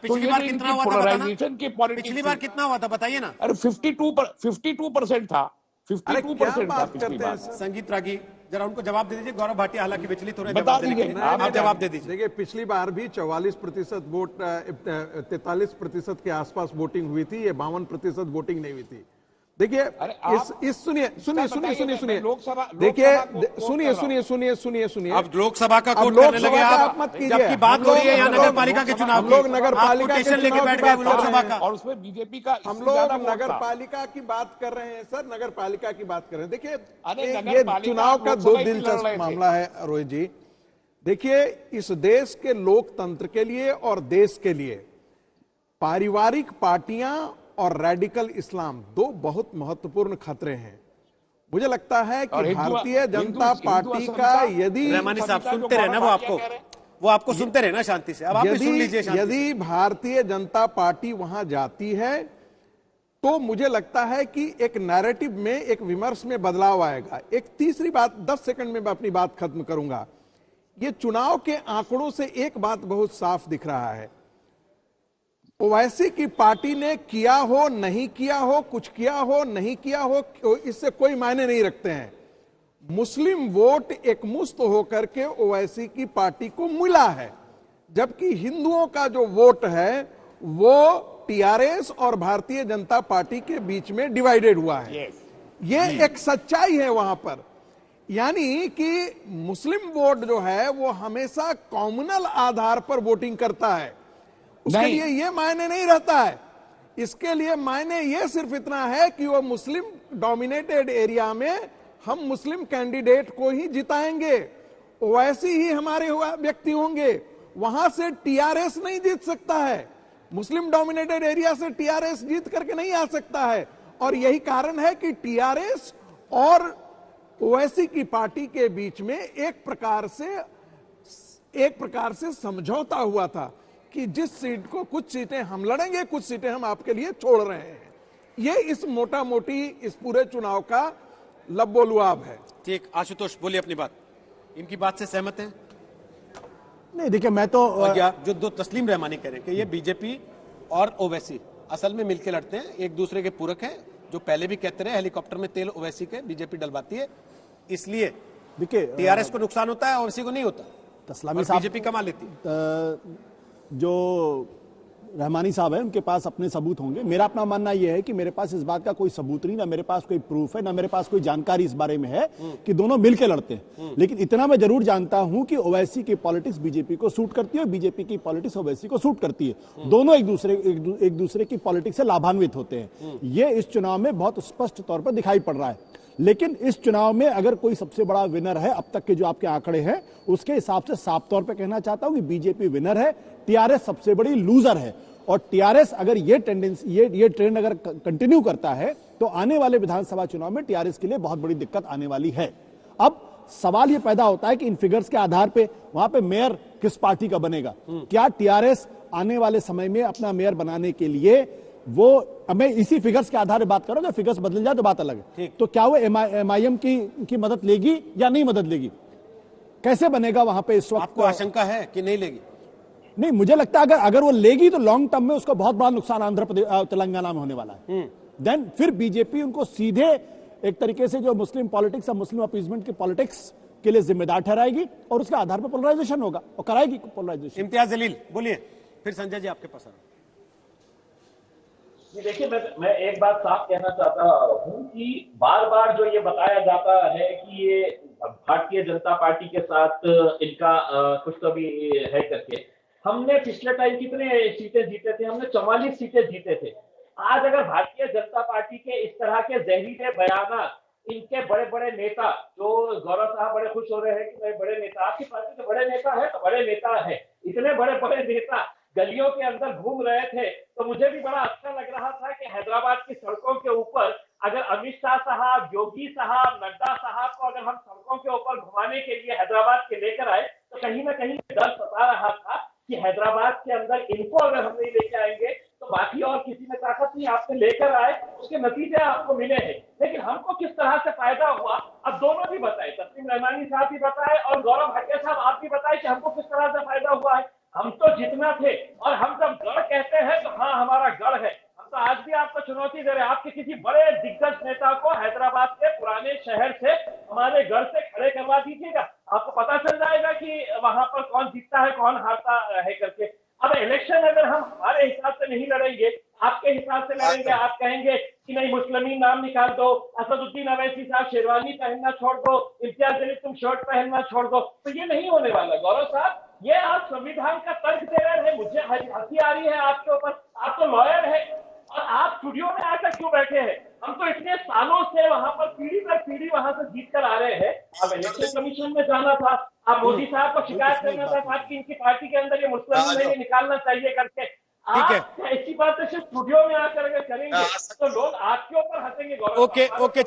पिछली बार कितना हुआ था बताना, पिछली बार कितना हुआ था बताइए ना। अरे 52% था, 52% था पिछली बार। संगीत रागी जरा उनको जवाब दे दीजिए, गौरव भाटिया हालांकि विचलित हो रहे हैं, बता जवाब देने के दीजिए, लिए आप जवाब दे दीजिए। देखिए पिछली बार भी 44% वोट 43% के आसपास वोटिंग हुई थी, ये 52% वोटिंग नहीं हुई थी। देखिए इस सुनिए लोकसभा देखिए सुनिए अब लोकसभा का कोट करने लगे आप, मत कीजिए। जबकि बात हो रही है यहाँ नगर पालिका के चुनाव हम लोग नगर पालिका के लेके चुनाव बैठ की गए बात लोकसभा का, और उसमें बीजेपी का हम लोग नगर पालिका की बात कर रहे हैं सर, नगर पालिका की बात कर रहे हैं। देखिए ये चुनाव का दो दिलचस्प मामला है रोहित जी। देखिए इस देश के लोकतंत्र के लिए और देश के लिए पारिवारिक पार्टियां और रेडिकल इस्लाम दो बहुत महत्वपूर्ण खतरे हैं। मुझे लगता है कि भारतीय जनता पार्टी का यदि रहमानी साहब सुनते रहे ना, वो आपको सुनते रहे ना शांति से, अब आप भी सुन लीजिए शांति से। यदि भारतीय जनता पार्टी वहां जाती है तो मुझे लगता है कि एक नैरेटिव में, एक विमर्श में बदलाव आएगा। एक तीसरी बात, 10 सेकंड में मैं अपनी बात खत्म करूंगा। ये चुनाव के आंकड़ों से एक बात बहुत साफ दिख रहा है, ओवैसी की पार्टी ने किया हो नहीं किया हो, कुछ किया हो नहीं किया हो, इससे कोई मायने नहीं रखते हैं। मुस्लिम वोट एकमुश्त होकर के ओवैसी की पार्टी को मिला है, जबकि हिंदुओं का जो वोट है वो टीआरएस और भारतीय जनता पार्टी के बीच में डिवाइडेड हुआ है। ये एक सच्चाई है वहां पर, यानी कि मुस्लिम वोट जो है वो हमेशा कॉम्युनल आधार पर वोटिंग करता है। उसके लिए ये मायने नहीं रहता है, इसके लिए मायने ये सिर्फ इतना है कि वो मुस्लिम डोमिनेटेड एरिया में हम मुस्लिम कैंडिडेट को ही जिताएंगे, वैसे ही हमारे व्यक्ति होंगे, वहां से टीआरएस नहीं जीत सकता है। मुस्लिम डोमिनेटेड एरिया से टीआरएस जीत करके नहीं आ सकता है, और यही कारण है कि टीआरएस और ओवैसी की पार्टी के बीच में एक प्रकार से समझौता हुआ था कि जिस सीट को, कुछ सीटें हम लड़ेंगे, कुछ सीटें हम आपके लिए छोड़ रहे हैं। ये इस मोटा मोटी इस पूरे चुनाव का लब्बो-लुआब है। ठीक, आशुतोष बोलिए अपनी बात, इनकी बात से सहमत हैं? नहीं देखिए, मैं तो जो दो तस्लीम रहमानी कह रहे हैं कि ये बीजेपी और ओवैसी असल में मिलकर लड़ते हैं, एक दूसरे के पूरक हैं, जो पहले भी कहते रहे हेलीकॉप्टर में तेल ओवैसी के बीजेपी डलवाती है, इसलिए देखिए टीआरएस को नुकसान होता है, ओवैसी को नहीं होता, तस्लामी साहब बीजेपी कमा लेती है। जो रहमानी साहब है उनके पास अपने सबूत होंगे, मेरा अपना मानना यह है कि मेरे पास इस बात का कोई सबूत नहीं, ना मेरे पास कोई प्रूफ है, ना मेरे पास कोई जानकारी इस बारे में है कि दोनों मिलकर लड़ते हैं। लेकिन इतना मैं जरूर जानता हूं कि ओवैसी की पॉलिटिक्स बीजेपी को सूट करती है और बीजेपी की पॉलिटिक्स ओवैसी को सूट करती है। दोनों एक दूसरे की पॉलिटिक्स से लाभान्वित होते हैं। ये इस चुनाव में बहुत स्पष्ट तौर पर दिखाई पड़ रहा है। लेकिन इस चुनाव में अगर कोई सबसे बड़ा विनर है, अब तक के जो आपके आंकड़े हैं उसके हिसाब से साफ तौर पे कहना चाहता हूं कि बीजेपी विनर है, टीआरएस सबसे बड़ी लूजर है। और टीआरएस अगर ये ट्रेंड अगर कंटिन्यू करता है तो आने वाले विधानसभा चुनाव में टीआरएस के लिए बहुत बड़ी दिक्कत आने वाली है। अब सवाल ये पैदा होता है कि इन फिगर्स के आधार पे वहां पे मेयर किस पार्टी का बनेगा। क्या टीआरएस आने वाले समय में अपना मेयर बनाने के लिए, वो मैं इसी फिगर्स के आधार पर बात कर रहा हूं, फिगर्स बदल जाए तो बात अलग है, तो क्या वो एमआईएम की मदद लेगी या नहीं मदद लेगी, कैसे बनेगा वहां पे इस वक्त? आपको आशंका है कि नहीं लेगी? नहीं, मुझे लगता है अगर वो लेगी तो लॉन्ग टर्म में उसको बहुत बड़ा नुकसान आंध्र प्रदेश तेलंगाना में होने वाला है। देन फिर बीजेपी उनको सीधे एक तरीके से जो मुस्लिम पॉलिटिक्स और मुस्लिम अपीजमेंट की पॉलिटिक्स के लिए जिम्मेदार ठहराएगी और उसके आधार पर पोलराइजेशन होगा और कराएगी पोलराइजेशन। इम्तियाज जलील बोलिए, फिर संजय जी आपके पास। देखिए मैं एक बात साफ कहना चाहता हूं कि बार बार जो ये बताया जाता है कि ये भारतीय जनता पार्टी के साथ इनका कुछ तो भी है करके, हमने पिछले टाइम कितने सीटें जीते थे? हमने 44 सीटें जीते थे। आज अगर भारतीय जनता पार्टी के इस तरह के जहरीले बयान इनके बड़े बड़े नेता, जो गौरव साहब बड़े खुश हो रहे हैं कि मैं बड़े नेता, आपकी पार्टी के बड़े नेता है तो बड़े नेता है, इतने बड़े बड़े नेता गलियों के अंदर घूम रहे थे, तो मुझे भी बड़ा अच्छा लग रहा था कि हैदराबाद की सड़कों के ऊपर अगर अमित शाह साहब, योगी साहब, नड्डा साहब को अगर हम सड़कों के ऊपर घुमाने के लिए हैदराबाद के लेकर आए तो कहीं ना कहीं डर सता रहा था कि हैदराबाद के अंदर इनको अगर हम नहीं लेके आएंगे तो बाकी और किसी में ताकत नहीं, आपने लेकर आए, उसके नतीजे आपको मिले हैं। लेकिन हमको किस तरह से फायदा हुआ, अब दोनों भी बताए, तस्लीम रहमानी साहब भी बताए और गौरव भाटिया साहब आप भी बताए कि हमको किस तरह से फायदा हुआ है। हम तो जितना थे, और हम जब गढ़ कहते हैं तो हाँ हमारा गढ़ है। हम तो आज भी आपको चुनौती दे रहे हैं, आपके किसी बड़े दिग्गज नेता को हैदराबाद के पुराने शहर से हमारे गढ़ से खड़े करवा दीजिएगा, आपको पता चल जाएगा कि वहां पर कौन जीतता है कौन हारता है करके। अब इलेक्शन अगर हम हमारे हिसाब से नहीं लड़ेंगे, आपके हिसाब से लड़ेंगे, आप कहेंगे कि नहीं मुस्लिमीन नाम निकाल दो, असदुद्दीन अवैसी साहब शेरवानी पहनना छोड़ दो, इम्तियाज जलील तुम शर्ट पहनना छोड़ दो, तो ये नहीं होने वाला। गौरव साहब, ये आप संविधान का तर्क दे रहे हैं, मुझे हंसी आ रही है आपके ऊपर। आप तो लॉयर है और आप स्टूडियो में आकर क्यों बैठे हैं? हम तो इतने सालों से वहां पर पीढ़ी दर पीढ़ी वहां से जीत कर आ रहे हैं। अब इलेक्शन कमीशन में जाना था, आप मोदी साहब को शिकायत करना था साहब की इनकी पार्टी के अंदर ये मुस्लिम है, ये निकालना चाहिए करके। ठीक है। आप ऐसी बातें सिर्फ स्टूडियो में आकर अगर करेंगे तो लोग आपके ऊपर हंसेंगे। गौरव ओके साहब। ओके